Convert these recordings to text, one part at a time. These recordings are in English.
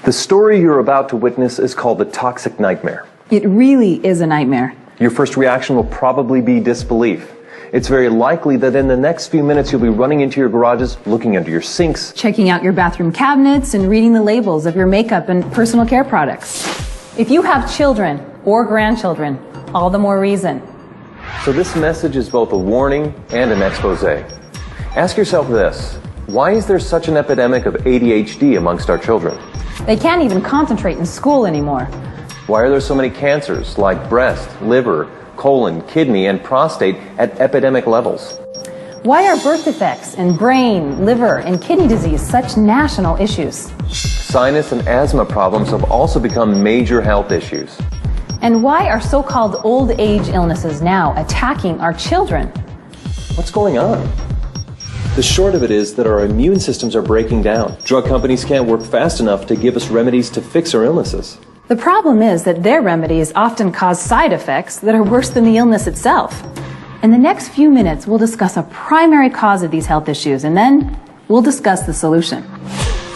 The story you're about to witness is called the toxic nightmare. It really is a nightmare. Your first reaction will probably be disbelief. It's very likely that in the next few minutes you'll be running into your garages, looking under your sinks, Checking out your bathroom cabinets and reading the labels of your makeup and personal care products. If you have children or grandchildren, all the more reason. So this message is both a warning and an expose. Ask yourself this: why is there such an epidemic of ADHD amongst our children? They can't even concentrate in school anymore. Why are there so many cancers like breast, liver, colon, kidney, and prostate at epidemic levels? Why are birth defects and brain, liver, and kidney disease such national issues? Sinus and asthma problems have also become major health issues. And why are so-called old age illnesses now attacking our children? What's going on? The short of it is that our immune systems are breaking down. Drug companies can't work fast enough to give us remedies to fix our illnesses. The problem is that their remedies often cause side effects that are worse than the illness itself. In the next few minutes, we'll discuss a primary cause of these health issues, and then we'll discuss the solution.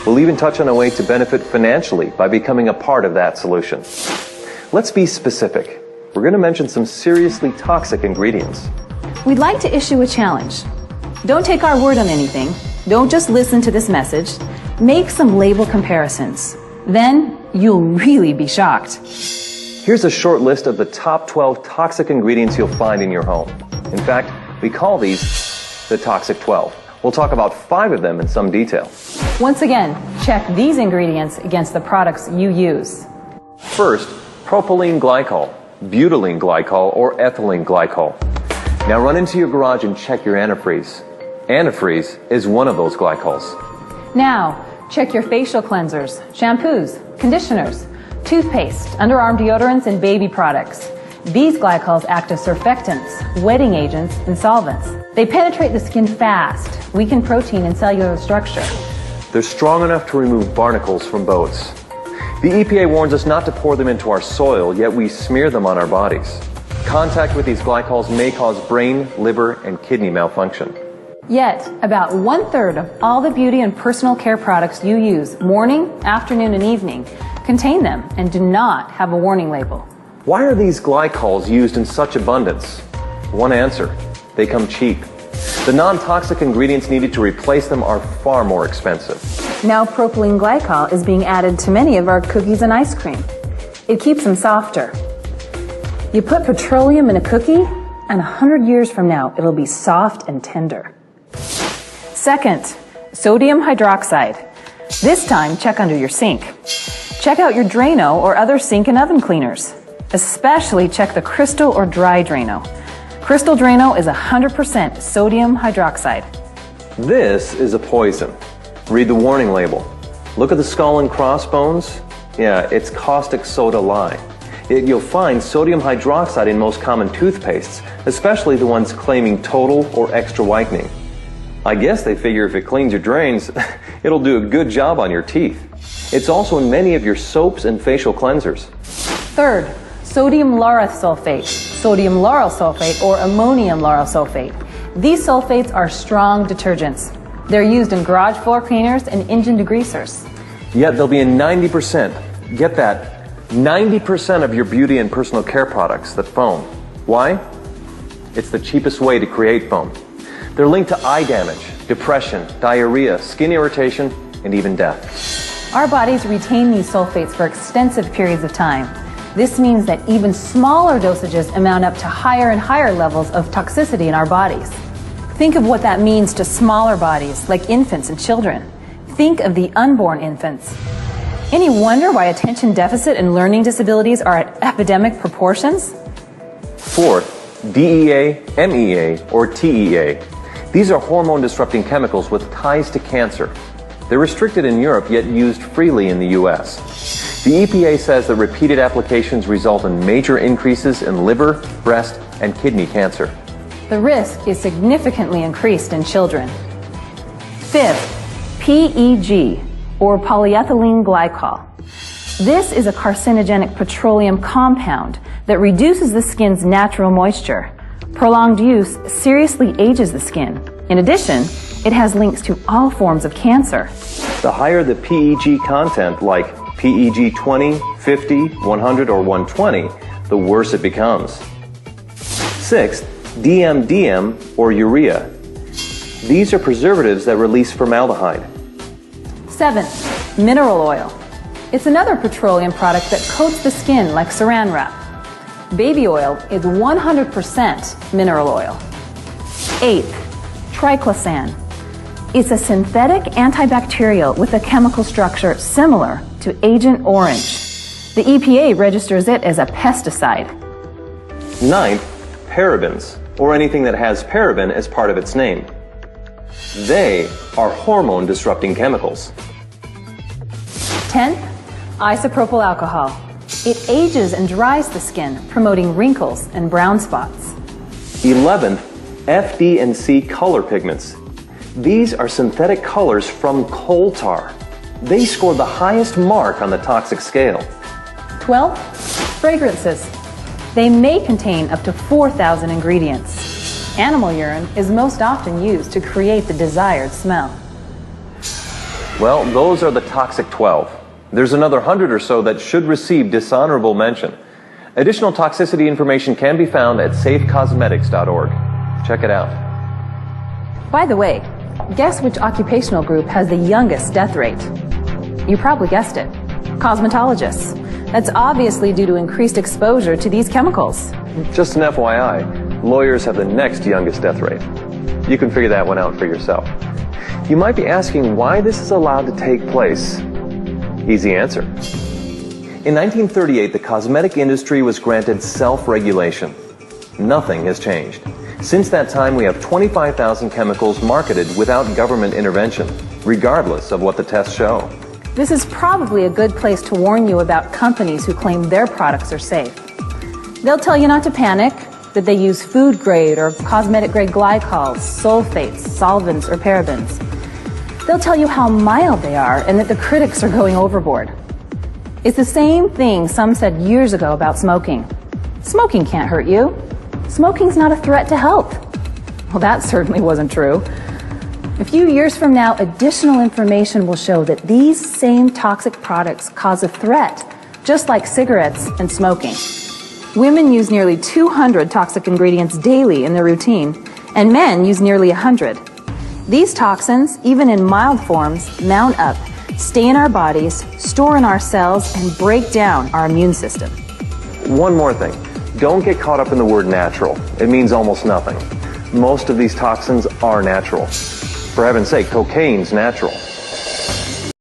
We'll even touch on a way to benefit financially by becoming a part of that solution. Let's be specific. We're going to mention some seriously toxic ingredients. We'd like to issue a challenge. Don't take our word on anything. Don't just listen to this message. Make some label comparisons. Then you'll really be shocked. Here's a short list of the top 12 toxic ingredients you'll find in your home. In fact, we call these the Toxic 12. We'll talk about 5 of them in some detail. Once again, check these ingredients against the products you use. First, propylene glycol, butylene glycol, or ethylene glycol. Now run into your garage and check your antifreeze. Antifreeze is one of those glycols. Now, check your facial cleansers, shampoos, conditioners, toothpaste, underarm deodorants, and baby products. These glycols act as surfactants, wetting agents, and solvents. They penetrate the skin fast, weaken protein and cellular structure. They're strong enough to remove barnacles from boats. The EPA warns us not to pour them into our soil, yet we smear them on our bodies. Contact with these glycols may cause brain, liver, and kidney malfunction. Yet, about 1/3 of all the beauty and personal care products you use morning, afternoon, and evening contain them and do not have a warning label. Why are these glycols used in such abundance? One answer: they come cheap. The non-toxic ingredients needed to replace them are far more expensive. Now propylene glycol is being added to many of our cookies and ice cream. It keeps them softer. You put petroleum in a cookie, and 100 years from now, it'll be soft and tender. Second, sodium hydroxide. This time, check under your sink. Check out your Drano or other sink and oven cleaners. Especially check the crystal or dry Drano. Crystal Drano is 100% sodium hydroxide. This is a poison. Read the warning label. Look at the skull and crossbones. Yeah, it's caustic soda lye. You'll find sodium hydroxide in most common toothpastes, especially the ones claiming total or extra whitening. I guess they figure if it cleans your drains, it'll do a good job on your teeth. It's also in many of your soaps and facial cleansers. Third, sodium lauryl sulfate, sodium lauryl sulfate, or ammonium lauryl sulfate. These sulfates are strong detergents. They're used in garage floor cleaners and engine degreasers. Yet they'll be in 90%. Get that. 90% of your beauty and personal care products that foam. Why? It's the cheapest way to create foam. They're linked to eye damage, depression, diarrhea, skin irritation, and even death. Our bodies retain these sulfates for extensive periods of time. This means that even smaller dosages amount up to higher and higher levels of toxicity in our bodies. Think of what that means to smaller bodies, like infants and children. Think of the unborn infants. Any wonder why attention deficit and learning disabilities are at epidemic proportions? Fourth, DEA, MEA, or TEA. These are hormone-disrupting chemicals with ties to cancer. They're restricted in Europe, yet used freely in the US. The EPA says that repeated applications result in major increases in liver, breast, and kidney cancer. The risk is significantly increased in children. Fifth, PEG, or polyethylene glycol. This is a carcinogenic petroleum compound that reduces the skin's natural moisture. Prolonged use seriously ages the skin. In addition, it has links to all forms of cancer. The higher the PEG content, like PEG 20, 50, 100, or 120, the worse it becomes. Sixth, DMDM or urea. These are preservatives that release formaldehyde. 7th, mineral oil. It's another petroleum product that coats the skin like saran wrap. Baby oil is 100% mineral oil. 8th, triclosan. It's a synthetic antibacterial with a chemical structure similar to Agent Orange. The EPA registers it as a pesticide. 9th, parabens, or anything that has paraben as part of its name. They are hormone-disrupting chemicals. 10th, isopropyl alcohol. It ages and dries the skin, promoting wrinkles and brown spots. 11th, FD&C color pigments. These are synthetic colors from coal tar. They scored the highest mark on the toxic scale. 12th, fragrances. They may contain up to 4,000 ingredients. Animal urine is most often used to create the desired smell. Well, those are the toxic 12. There's another 100 or so that should receive dishonorable mention. Additional toxicity information can be found at safecosmetics.org. Check it out. By the way, guess which occupational group has the youngest death rate? You probably guessed it. Cosmetologists. That's obviously due to increased exposure to these chemicals. Just an FYI, lawyers have the next youngest death rate. You can figure that one out for yourself. You might be asking why this is allowed to take place. Easy answer. In 1938, the cosmetic industry was granted self-regulation. Nothing has changed. Since that time, we have 25,000 chemicals marketed without government intervention, regardless of what the tests show. This is probably a good place to warn you about companies who claim their products are safe. They'll tell you not to panic, that they use food-grade or cosmetic-grade glycols, sulfates, solvents, or parabens. They'll tell you how mild they are and that the critics are going overboard. It's the same thing some said years ago about smoking. Smoking can't hurt you. Smoking's not a threat to health. Well, that certainly wasn't true. A few years from now, additional information will show that these same toxic products cause a threat, just like cigarettes and smoking. Women use nearly 200 toxic ingredients daily in their routine, and men use nearly 100. These toxins, even in mild forms, mount up, stay in our bodies, store in our cells, and break down our immune system. One more thing. Don't get caught up in the word natural. It means almost nothing. Most of these toxins are natural. For heaven's sake, cocaine's natural.